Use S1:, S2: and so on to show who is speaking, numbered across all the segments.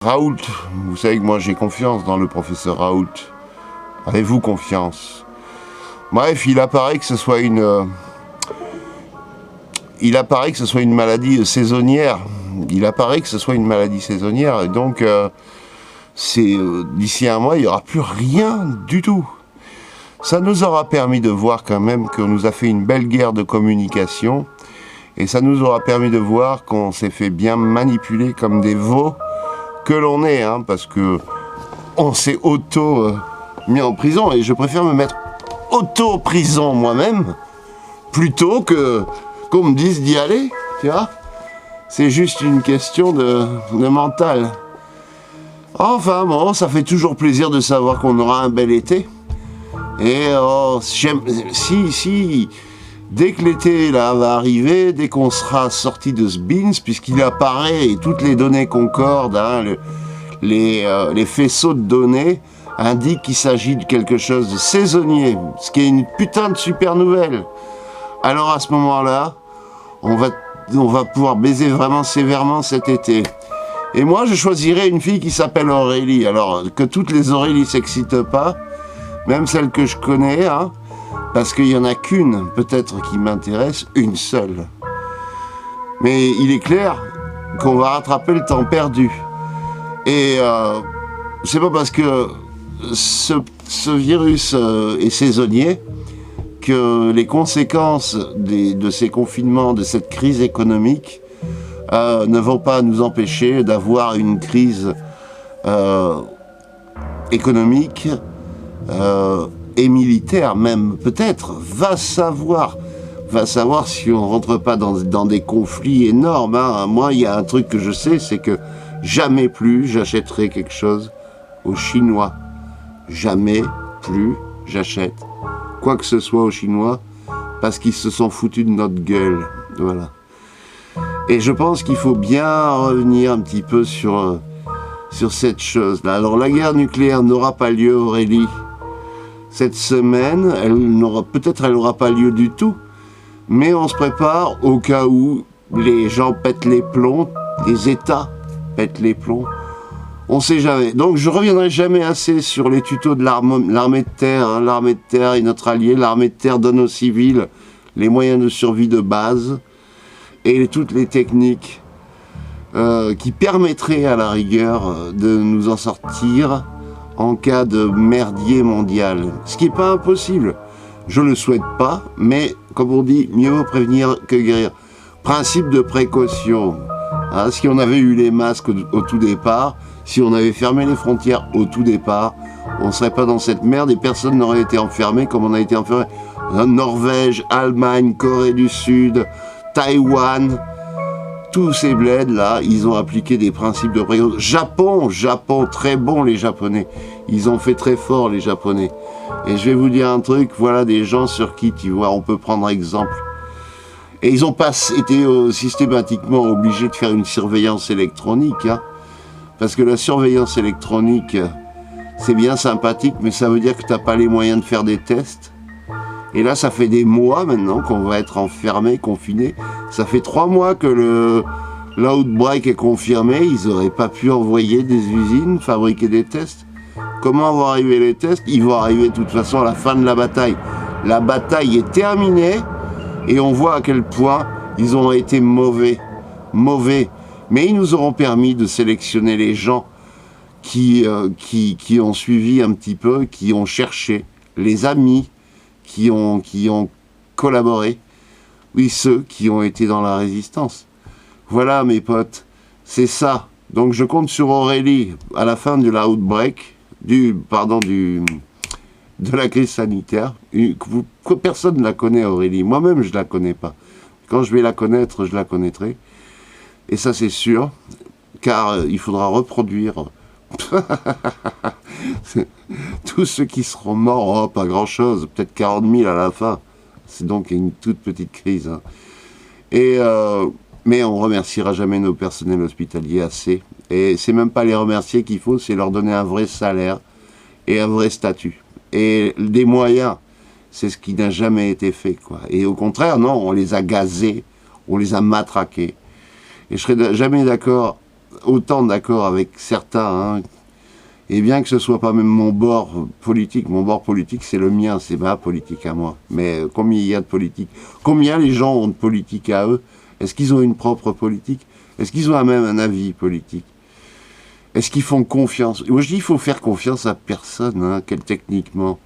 S1: Raoult, vous savez que moi j'ai confiance dans le professeur Raoult. Avez-vous confiance? Bref, il apparaît que ce soit une maladie saisonnière. Il apparaît que ce soit une maladie saisonnière, et donc d'ici un mois, il n'y aura plus rien du tout. Ça nous aura permis de voir quand même qu'on nous a fait une belle guerre de communication, et ça nous aura permis de voir qu'on s'est fait bien manipuler comme des veaux que l'on est, hein, parce que on s'est mis en prison, et je préfère me mettre auto-prison moi-même, plutôt que qu'on me dise d'y aller, tu vois. C'est juste une question de mental. Enfin bon, ça fait toujours plaisir de savoir qu'on aura un bel été. Et dès que l'été là va arriver, dès qu'on sera sorti de ce bins, puisqu'il apparaît et toutes les données concordent, hein, les faisceaux de données indiquent qu'il s'agit de quelque chose de saisonnier, ce qui est une putain de super nouvelle. Alors à ce moment-là, on va pouvoir baiser vraiment sévèrement cet été. Et moi, je choisirais une fille qui s'appelle Aurélie. Alors, que toutes les Aurélies s'excitent pas, même celles que je connais, hein, parce qu'il y en a qu'une, peut-être, qui m'intéresse, une seule. Mais il est clair qu'on va rattraper le temps perdu. Et c'est pas parce que ce virus est saisonnier que les conséquences de ces confinements, de cette crise économique, ne vont pas nous empêcher d'avoir une crise économique et militaire même, peut-être. Va savoir si on rentre pas dans des conflits énormes, hein. Moi, il y a un truc que je sais, c'est que jamais plus j'achèterai quelque chose aux Chinois. Jamais plus j'achète quoi que ce soit aux Chinois, parce qu'ils se sont foutus de notre gueule. Voilà. Et je pense qu'il faut bien revenir un petit peu sur cette chose-là. Alors la guerre nucléaire n'aura pas lieu, Aurélie, cette semaine. Peut-être elle n'aura pas lieu du tout, mais on se prépare au cas où les gens pètent les plombs, les États pètent les plombs. On sait jamais. Donc je reviendrai jamais assez sur les tutos de l'armée de terre. Hein. L'armée de terre est notre allié. L'armée de terre donne aux civils les moyens de survie de base et toutes les techniques qui permettraient à la rigueur de nous en sortir en cas de merdier mondial. Ce qui n'est pas impossible. Je ne le souhaite pas, mais comme on dit, mieux vaut prévenir que guérir. Principe de précaution. Hein, si on avait eu les masques au tout départ, si on avait fermé les frontières au tout départ, on ne serait pas dans cette merde et personne n'aurait été enfermé comme on a été enfermé. Norvège, Allemagne, Corée du Sud, Taïwan, tous ces bleds là, ils ont appliqué des principes de précaution. Japon, très bon les Japonais. Ils ont fait très fort les Japonais. Et je vais vous dire un truc, voilà des gens sur qui, tu vois, on peut prendre exemple. Et ils n'ont pas été systématiquement obligés de faire une surveillance électronique, hein, parce que la surveillance électronique, c'est bien sympathique, mais ça veut dire que tu n'as pas les moyens de faire des tests. Et là, ça fait des mois maintenant qu'on va être enfermé, confiné. Ça fait 3 mois que l'outbreak est confirmé. Ils n'auraient pas pu envoyer des usines, fabriquer des tests. Comment vont arriver les tests? Ils vont arriver de toute façon à la fin de la bataille. La bataille est terminée. Et on voit à quel point ils ont été mauvais. Mais ils nous auront permis de sélectionner les gens qui ont suivi un petit peu, qui ont cherché, les amis qui ont collaboré, oui, ceux qui ont été dans la résistance. Voilà mes potes, c'est ça. Donc je compte sur Aurélie à la fin de l'outbreak, de la crise sanitaire. Personne ne la connaît, Aurélie. Moi-même, je ne la connais pas. Quand je vais la connaître, je la connaîtrai. Et ça, c'est sûr, car il faudra reproduire tous ceux qui seront morts. Oh, pas grand-chose, peut-être 40 000 à la fin. C'est donc une toute petite crise. Hein. Mais on remerciera jamais nos personnels hospitaliers assez. Et c'est même pas les remercier qu'il faut, c'est leur donner un vrai salaire et un vrai statut. Et des moyens, c'est ce qui n'a jamais été fait, quoi. Et au contraire, non, on les a gazés, on les a matraqués. Et je serais jamais d'accord autant d'accord avec certains, hein, et bien que ce soit pas même mon bord politique c'est le mien, c'est ma politique à moi. Mais combien il y a de politique? Combien les gens ont de politique à eux? Est-ce qu'ils ont une propre politique? Est-ce qu'ils ont même un avis politique? Est-ce qu'ils font confiance? Moi je dis il faut faire confiance à personne, hein, techniquement.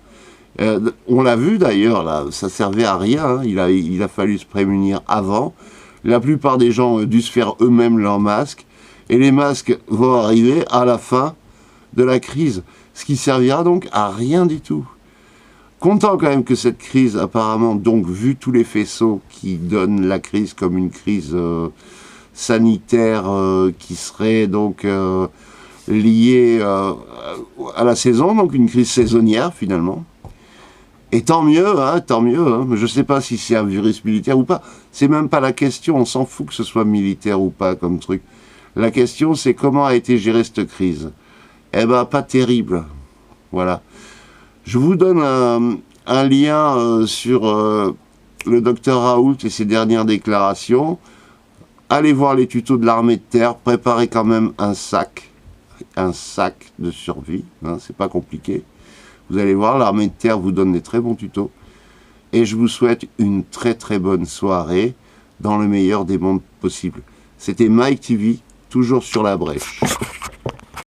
S1: On l'a vu d'ailleurs, là, ça servait à rien, hein, il a fallu se prémunir avant. La plupart des gens ont dû se faire eux-mêmes leurs masques, et les masques vont arriver à la fin de la crise, ce qui servira donc à rien du tout. Content quand même que cette crise, apparemment, donc vu tous les faisceaux qui donnent la crise comme une crise sanitaire qui serait donc liée à la saison, donc une crise saisonnière finalement. Et tant mieux, hein, tant mieux. Hein. Je ne sais pas si c'est un virus militaire ou pas. C'est même pas la question. On s'en fout que ce soit militaire ou pas comme truc. La question, c'est comment a été gérée cette crise. Eh ben, pas terrible. Voilà. Je vous donne un lien sur le docteur Raoult et ses dernières déclarations. Allez voir les tutos de l'armée de terre. Préparez quand même un sac de survie. Hein, c'est pas compliqué. Vous allez voir, l'armée de terre vous donne des très bons tutos. Et je vous souhaite une très très bonne soirée dans le meilleur des mondes possibles. C'était Mike TV, toujours sur la brèche.